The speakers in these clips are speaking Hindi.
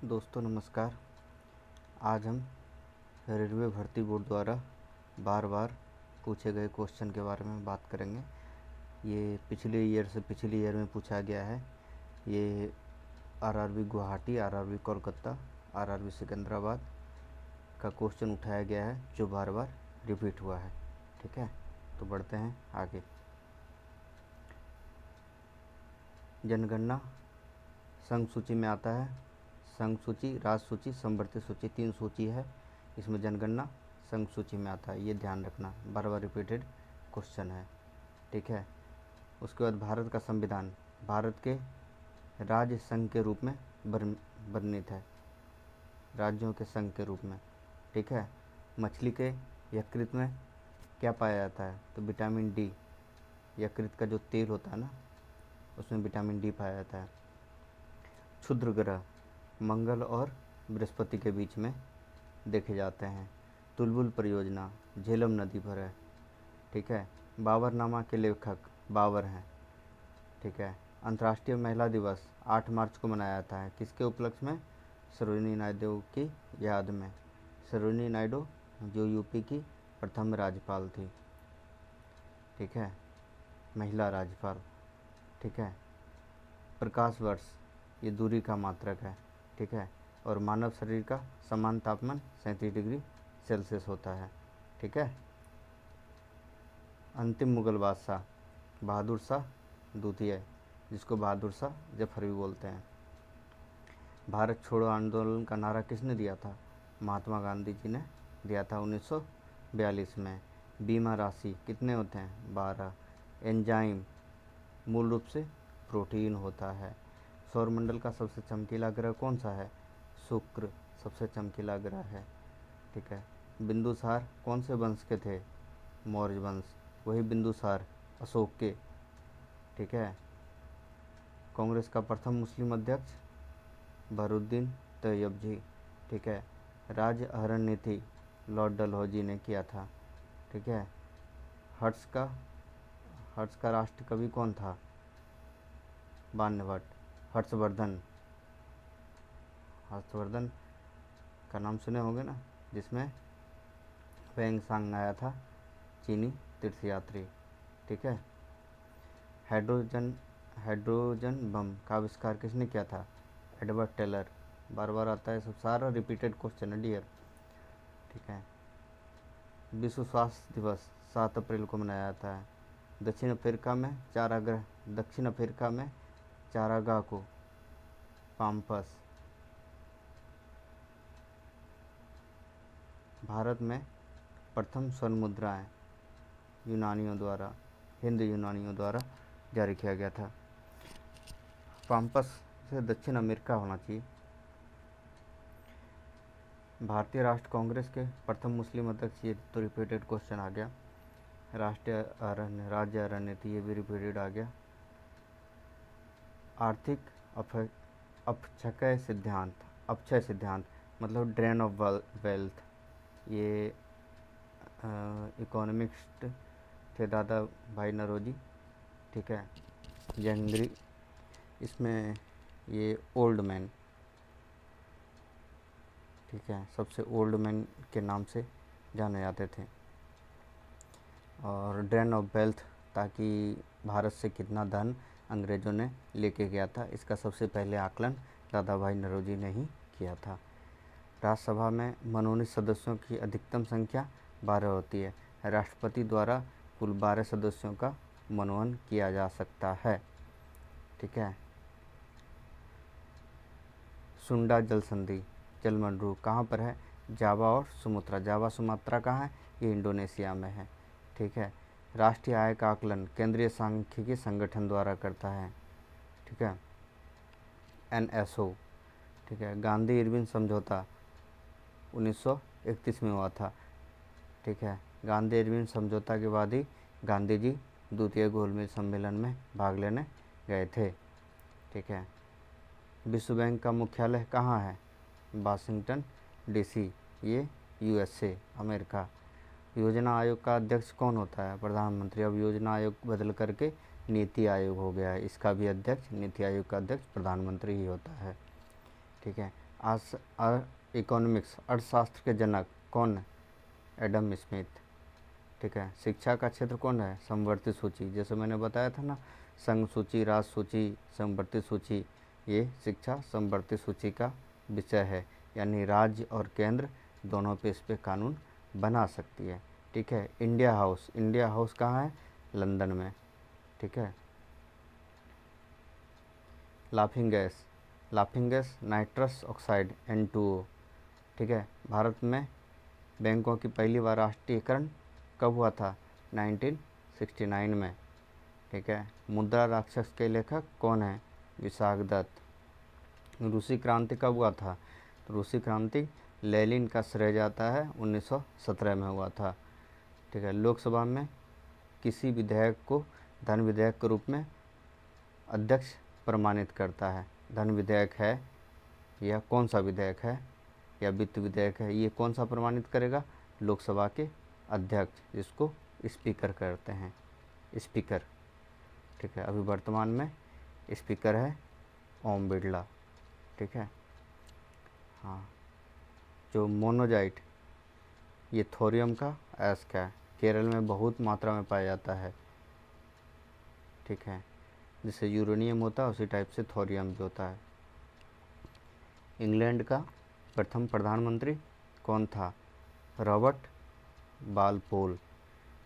दोस्तों नमस्कार। आज हम रेलवे भर्ती बोर्ड द्वारा बार बार पूछे गए क्वेश्चन के बारे में बात करेंगे। ये पिछले ईयर में पूछा गया है। ये RRB Guwahati, RRB Kolkata, RRB Secunderabad का क्वेश्चन उठाया गया है जो बार बार रिपीट हुआ है। ठीक है, तो बढ़ते हैं आगे। जनगणना संघ सूची में आता है। संघ सूची, राज्य सूची, समवर्ती सूची, 3 सूची है। इसमें जनगणना संघ सूची में आता है, ये ध्यान रखना, बार बार रिपीटेड क्वेश्चन है। ठीक है, उसके बाद भारत का संविधान भारत के राज्य संघ के रूप में वर्णित है, राज्यों के संघ के रूप में। ठीक है, मछली के यकृत में क्या पाया जाता है? तो विटामिन डी। यकृत का जो तेल होता है ना, उसमें विटामिन डी पाया जाता है। क्षुद्र ग्रह मंगल और बृहस्पति के बीच में देखे जाते हैं। तुलबुल परियोजना झेलम नदी पर है। ठीक है, बाबरनामा के लेखक बाबर हैं। ठीक है, अंतर्राष्ट्रीय महिला दिवस 8 मार्च को मनाया जाता है, किसके उपलक्ष्य में? सरोजिनी नायडू की याद में। सरोजिनी नायडू जो यूपी की प्रथम राज्यपाल थी। ठीक है, महिला राज्यपाल। ठीक है, प्रकाश वर्ष ये दूरी का मात्रक है। ठीक है, और मानव शरीर का समान तापमान 37 डिग्री सेल्सियस होता है। ठीक है, अंतिम मुगल बादशाह बहादुर शाह द्वितीय, जिसको बहादुर शाह जफर भी बोलते हैं। भारत छोड़ो आंदोलन का नारा किसने दिया था? महात्मा गांधी जी ने दिया था 1942 में। बीमा राशि कितने होते हैं? 12। एंजाइम मूल रूप से प्रोटीन होता है। सौरमंडल का सबसे चमकीला ग्रह कौन सा है? शुक्र सबसे चमकीला ग्रह है। ठीक है, बिंदुसार कौन से वंश के थे? मौर्य वंश, वही बिंदुसार अशोक के। ठीक है, कांग्रेस का प्रथम मुस्लिम अध्यक्ष बहरुद्दीन तैयबजी। ठीक है, राज्य आहरण नीति लॉर्ड डलहौजी ने किया था। ठीक है, हर्ष का राष्ट्र कवि कौन था? बाण्यभट्ट। हर्षवर्धन का नाम सुने होंगे ना, जिसमें वेंग सांग आया था, चीनी तीर्थयात्री। ठीक है, हाइड्रोजन बम का आविष्कार किसने किया था? Edward Teller. बार बार आता है, सब सारा रिपीटेड क्वेश्चन है डियर। ठीक है, विश्व स्वास्थ्य दिवस 7 अप्रैल को मनाया जाता है। दक्षिण अफ्रीका में चारागाह को पाम्पस। भारत में प्रथम स्वर्ण मुद्राएं हिंद यूनानियों द्वारा जारी किया गया था। पाम्पस से दक्षिण अमेरिका होना चाहिए। भारतीय राष्ट्र कांग्रेस के प्रथम मुस्लिम अध्यक्ष, ये तो रिपीटेड क्वेश्चन आ गया। राज्य अरण्य नीति, ये भी रिपीटेड आ गया। आर्थिक अपक्षय सिद्धांत मतलब ड्रेन ऑफ वेल्थ, ये इकोनॉमिस्ट थे दादा भाई नौरोजी। ठीक है, जंगरी, इसमें ये ओल्ड मैन। ठीक है, सबसे ओल्ड मैन के नाम से जाने जाते थे। और ड्रेन ऑफ वेल्थ, ताकि भारत से कितना धन अंग्रेज़ों ने लेके गया था, इसका सबसे पहले आकलन दादा भाई नौरोजी ने ही किया था। राज्यसभा में मनोनीत सदस्यों की अधिकतम संख्या 12 होती है। राष्ट्रपति द्वारा कुल 12 सदस्यों का मनोनयन किया जा सकता है। ठीक है, सुंडा जल संधि जलमंडल कहाँ पर है? जावा और सुमात्रा। जावा सुमात्रा कहाँ है? ये इंडोनेशिया में है। ठीक है, राष्ट्रीय आय का आकलन केंद्रीय सांख्यिकी संगठन द्वारा करता है। ठीक है, NSO। ठीक है, गांधी इरविन समझौता 1931 में हुआ था। ठीक है, गांधी इरविन समझौता के बाद ही गांधी जी द्वितीय गोलमेज सम्मेलन में भाग लेने गए थे। ठीक है, विश्व बैंक का मुख्यालय कहाँ है? वाशिंगटन DC, ये USA अमेरिका। योजना आयोग का अध्यक्ष कौन होता है? प्रधानमंत्री। अब योजना आयोग बदल करके नीति आयोग हो गया है, इसका भी अध्यक्ष, नीति आयोग का अध्यक्ष प्रधानमंत्री ही होता है। ठीक है, इकोनॉमिक्स अर्थशास्त्र के जनक कौन है? Adam Smith. ठीक है। शिक्षा का क्षेत्र कौन है? समवर्ती सूची। जैसे मैंने बताया था ना, संघ सूची, राज सूची, समवर्ती सूची, ये शिक्षा समवर्ती सूची का विषय है, यानी राज्य और केंद्र दोनों पे इस पे कानून बना सकती है। ठीक है। इंडिया हाउस, इंडिया हाउस कहाँ है? लंदन में। ठीक है। Laughing gas, laughing gas nitrous oxide N2O। ठीक है। भारत में बैंकों की पहली बार राष्ट्रीयकरण कब हुआ था? 1969 में। ठीक है। मुद्रा राक्षस के लेखक कौन है? विशाखदत्त। रूसी क्रांति कब हुआ था? रूसी क्रांति लेनिन का श्रेय जाता है 1917 में हुआ था। ठीक है। लोकसभा में किसी विधेयक को धन विधेयक के रूप में अध्यक्ष प्रमाणित करता है? धन विधेयक है या कौन सा विधेयक है या वित्त विधेयक है, ये कौन सा प्रमाणित करेगा? लोकसभा के अध्यक्ष, जिसको स्पीकर कहते हैं, स्पीकर। ठीक है। अभी वर्तमान में स्पीकर है ओम बिरला। ठीक है। हाँ। जो मोनोजाइट, ये थोरियम का अयस्क है, केरल में बहुत मात्रा में पाया जाता है। ठीक है। जैसे यूरेनियम होता है उसी टाइप से थोरियम भी होता है। इंग्लैंड का प्रथम प्रधानमंत्री कौन था? रॉबर्ट बालपोल।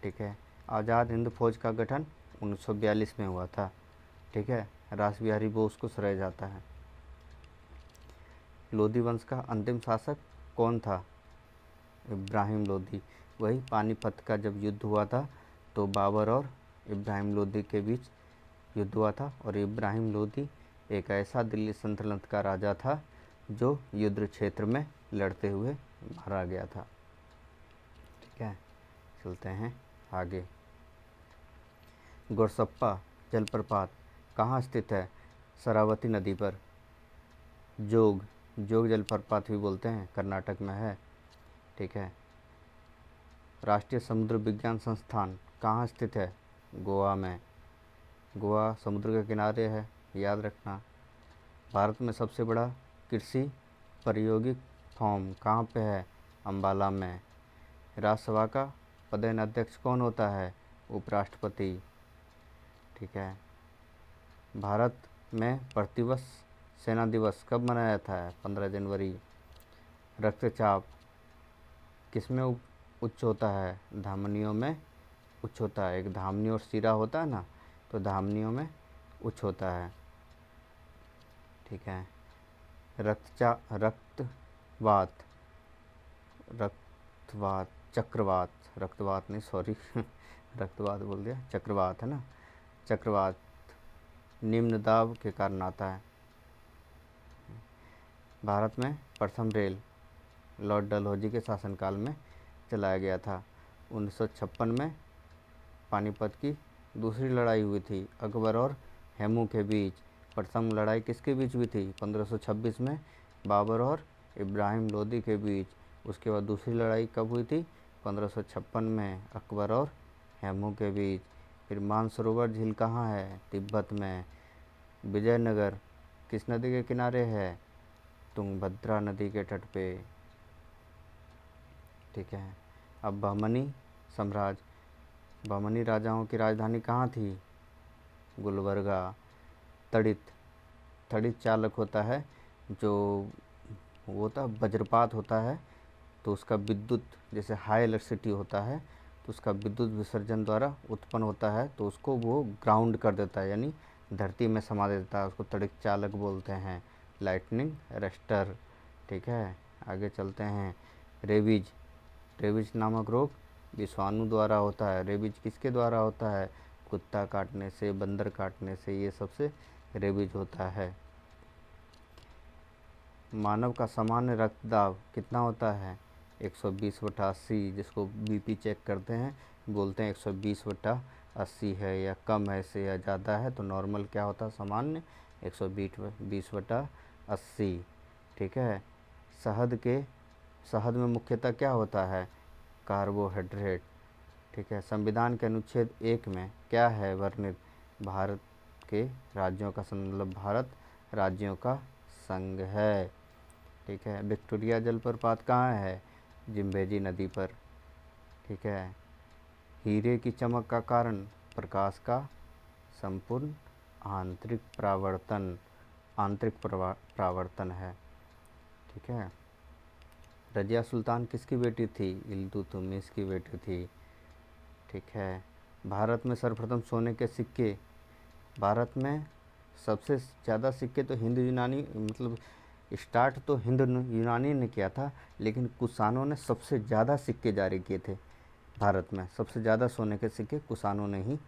ठीक है। आज़ाद हिंद फौज का गठन 1942 में हुआ था। ठीक है। रास बिहारी बोस को श्रेय जाता है। लोधी वंश का अंतिम शासक कौन था? इब्राहिम लोधी। वही पानीपत का जब युद्ध हुआ था तो बाबर और इब्राहिम लोधी के बीच युद्ध हुआ था, और इब्राहिम लोधी एक ऐसा दिल्ली सल्तनत का राजा था जो युद्ध क्षेत्र में लड़ते हुए मारा गया था। ठीक है। चलते हैं आगे। गोरसप्पा जलप्रपात कहाँ स्थित है? शरावती नदी पर। जोग, जोग जलप्रपात भी बोलते हैं, कर्नाटक में है। ठीक है। राष्ट्रीय समुद्र विज्ञान संस्थान कहाँ स्थित है? गोवा में। गोवा समुद्र के किनारे है, याद रखना। भारत में सबसे बड़ा कृषि प्रायोगिक फार्म कहाँ पे है? अम्बाला में। राज्यसभा का पदेन अध्यक्ष कौन होता है? उपराष्ट्रपति। ठीक है। भारत में प्रतिवर्ष सेना दिवस कब मनाया जाता है? 15 जनवरी। रक्तचाप किस में उच्च होता है? धमनियों में उच्च होता है। एक धमनी और सिरा होता है ना, तो धमनियों में उच्च होता है। ठीक है। रक्तवात, रक्तवात, चक्रवात, रक्तवात नहीं, सॉरी रक्तवात बोल दिया, चक्रवात है ना। चक्रवात निम्न दाब के कारण आता है। भारत में प्रथम रेल लॉर्ड डलहौजी के शासनकाल में चलाया गया था। 1956 में पानीपत की दूसरी लड़ाई हुई थी अकबर और हेमू के बीच। प्रथम लड़ाई किसके बीच हुई थी? 1526 में बाबर और इब्राहिम लोदी के बीच। उसके बाद दूसरी लड़ाई कब हुई थी? 1556 में अकबर और हेमू के बीच। फिर मानसरोवर झील कहाँ है? तिब्बत में। विजयनगर किस नदी के किनारे है? तुंगभद्रा नदी के तट पे। ठीक है। अब बहमनी साम्राज्य, बहमनी राजाओं की राजधानी कहाँ थी? गुलबर्गा। तड़ित, तड़ित चालक होता है जो वो होता वज्रपात होता है, तो उसका विद्युत, जैसे हाई इलेक्ट्रिसिटी होता है तो उसका विद्युत विसर्जन द्वारा उत्पन्न होता है, तो उसको वो ग्राउंड कर देता है, यानी धरती में समा देता है, उसको तड़ित चालक बोलते हैं, लाइटनिंग अरेस्टर। ठीक है। आगे चलते हैं। रेबीज, रेबीज नामक रोग विषाणु द्वारा होता है। रेबीज किसके द्वारा होता है? कुत्ता काटने से, बंदर काटने से, ये सबसे रेबीज होता है। मानव का सामान्य रक्तदाब कितना होता है? 120/80, जिसको बीपी चेक करते हैं बोलते हैं 120/80 है, या कम है से या ज़्यादा है तो नॉर्मल क्या होता है? सामान्य 120/80। ठीक है। शहद में मुख्यतः क्या होता है? कार्बोहाइड्रेट। ठीक है। संविधान के अनुच्छेद 1 में क्या है वर्णित? भारत के राज्यों का मतलब भारत राज्यों का संघ है। ठीक है। विक्टोरिया जलप्रपात कहाँ है? जिम्बेजी नदी पर। ठीक है। हीरे की चमक का कारण प्रकाश का संपूर्ण आंतरिक परावर्तन है। ठीक है। रजिया सुल्तान किसकी बेटी थी? इल्तुतमिश की बेटी थी। ठीक है। भारत में सर्वप्रथम सोने के सिक्के, भारत में सबसे ज़्यादा सिक्के तो हिंद यूनानी, मतलब स्टार्ट तो हिंद यूनानी ने किया था, लेकिन कुषाणों ने सबसे ज़्यादा सिक्के जारी किए थे। भारत में सबसे ज़्यादा सोने के सिक्के कुषाणों ने ही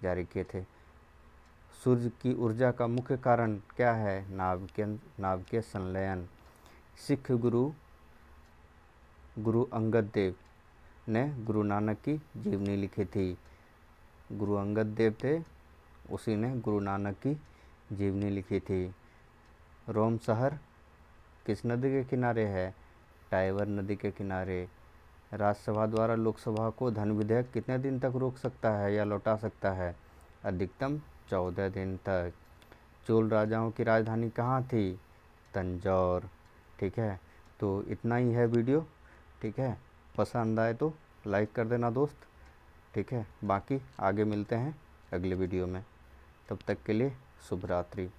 जारी किए थे। सूर्य की ऊर्जा का मुख्य कारण क्या है? नाभिकीय संलयन। सिख गुरु अंगद देव ने गुरु नानक की जीवनी लिखी थी। गुरु अंगद देव थे, उसी ने गुरु नानक की जीवनी लिखी थी। रोम शहर किस नदी के किनारे है? टाइबर नदी के किनारे। राज्यसभा द्वारा लोकसभा को धन विधेयक कितने दिन तक रोक सकता है या लौटा सकता है? अधिकतम 14 दिन तक। चोल राजाओं की राजधानी कहाँ थी? तंजौर। ठीक है। तो इतना ही है वीडियो। ठीक है। पसंद आए तो लाइक कर देना दोस्त। ठीक है। बाकी आगे मिलते हैं अगले वीडियो में। तब तक के लिए शुभ रात्रि।